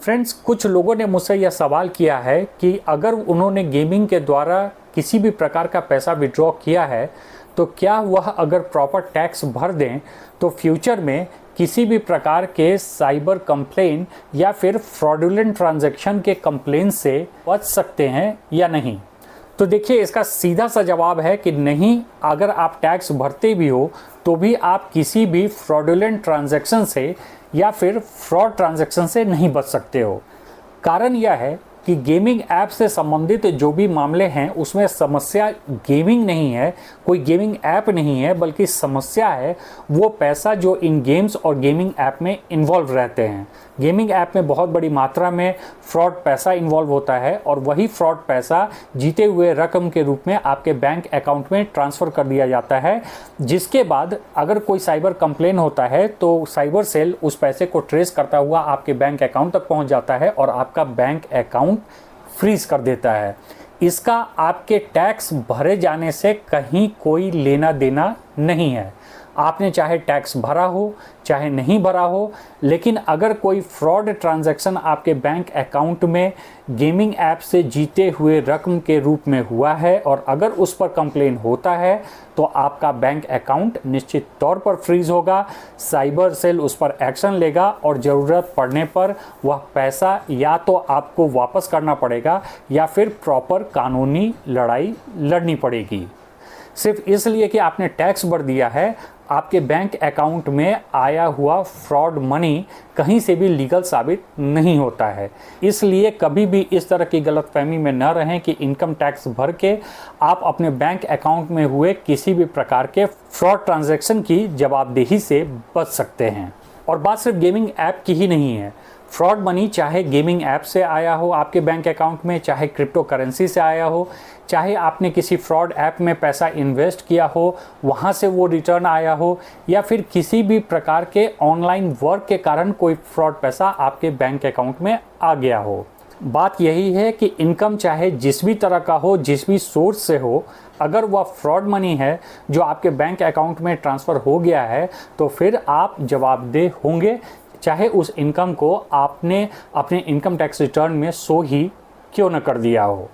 Friends, कुछ लोगों ने मुझसे यह सवाल किया है कि अगर उन्होंने गेमिंग के द्वारा किसी भी प्रकार का पैसा विड्रॉ किया है तो क्या वह अगर प्रॉपर टैक्स भर दें तो फ्यूचर में किसी भी प्रकार के साइबर कंप्लेन या फिर फ्रॉडुलेंट ट्रांजैक्शन के कंप्लेन से बच सकते हैं या नहीं। तो देखिए, इसका सीधा सा जवाब है कि नहीं। अगर आप टैक्स भरते भी हो तो भी आप किसी भी फ्रॉडुलेंट ट्रांजैक्शन से या फिर फ्रॉड ट्रांजैक्शन से नहीं बच सकते हो। कारण यह है कि गेमिंग ऐप से संबंधित जो भी मामले हैं उसमें समस्या गेमिंग नहीं है, कोई गेमिंग ऐप नहीं है, बल्कि समस्या है वो पैसा जो इन गेम्स और गेमिंग ऐप में इन्वॉल्व रहते हैं। गेमिंग ऐप में बहुत बड़ी मात्रा में फ्रॉड पैसा इन्वॉल्व होता है और वही फ्रॉड पैसा जीते हुए रकम के रूप में आपके बैंक अकाउंट में ट्रांसफ़र कर दिया जाता है, जिसके बाद अगर कोई साइबर कंप्लेन होता है तो साइबर सेल उस पैसे को ट्रेस करता हुआ आपके बैंक अकाउंट तक पहुंच जाता है और आपका बैंक अकाउंट फ्रीज कर देता है। इसका आपके टैक्स भरे जाने से कहीं कोई लेना देना नहीं है। आपने चाहे टैक्स भरा हो चाहे नहीं भरा हो, लेकिन अगर कोई फ्रॉड ट्रांजैक्शन आपके बैंक अकाउंट में गेमिंग ऐप से जीते हुए रकम के रूप में हुआ है और अगर उस पर कंप्लेन होता है तो आपका बैंक अकाउंट निश्चित तौर पर फ्रीज होगा। साइबर सेल उस पर एक्शन लेगा और ज़रूरत पड़ने पर वह पैसा या तो आपको वापस करना पड़ेगा या फिर प्रॉपर कानूनी लड़ाई लड़नी पड़ेगी। सिर्फ इसलिए कि आपने टैक्स भर दिया है, आपके बैंक अकाउंट में आया हुआ फ्रॉड मनी कहीं से भी लीगल साबित नहीं होता है। इसलिए कभी भी इस तरह की गलतफहमी में न रहें कि इनकम टैक्स भर के आप अपने बैंक अकाउंट में हुए किसी भी प्रकार के फ्रॉड ट्रांजैक्शन की जवाबदेही से बच सकते हैं। और बात सिर्फ गेमिंग ऐप की ही नहीं है। फ्रॉड मनी चाहे गेमिंग ऐप से आया हो आपके बैंक अकाउंट में, चाहे क्रिप्टो करेंसी से आया हो, चाहे आपने किसी फ्रॉड ऐप में पैसा इन्वेस्ट किया हो वहाँ से वो रिटर्न आया हो, या फिर किसी भी प्रकार के ऑनलाइन वर्क के कारण कोई फ्रॉड पैसा आपके बैंक अकाउंट में आ गया हो। बात यही है कि इनकम चाहे जिस भी तरह का हो, जिस भी सोर्स से हो, अगर वह फ्रॉड मनी है जो आपके बैंक अकाउंट में ट्रांसफ़र हो गया है तो फिर आप जवाबदेह होंगे, चाहे उस इनकम को आपने अपने इनकम टैक्स रिटर्न में शो ही क्यों न कर दिया हो।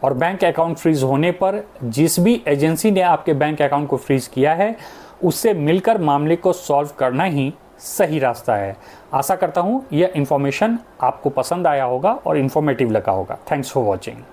और बैंक अकाउंट फ्रीज होने पर जिस भी एजेंसी ने आपके बैंक अकाउंट को फ्रीज किया है उससे मिलकर मामले को सॉल्व करना ही सही रास्ता है। आशा करता हूँ यह इन्फॉर्मेशन आपको पसंद आया होगा और इन्फॉर्मेटिव लगा होगा। Thanks for watching.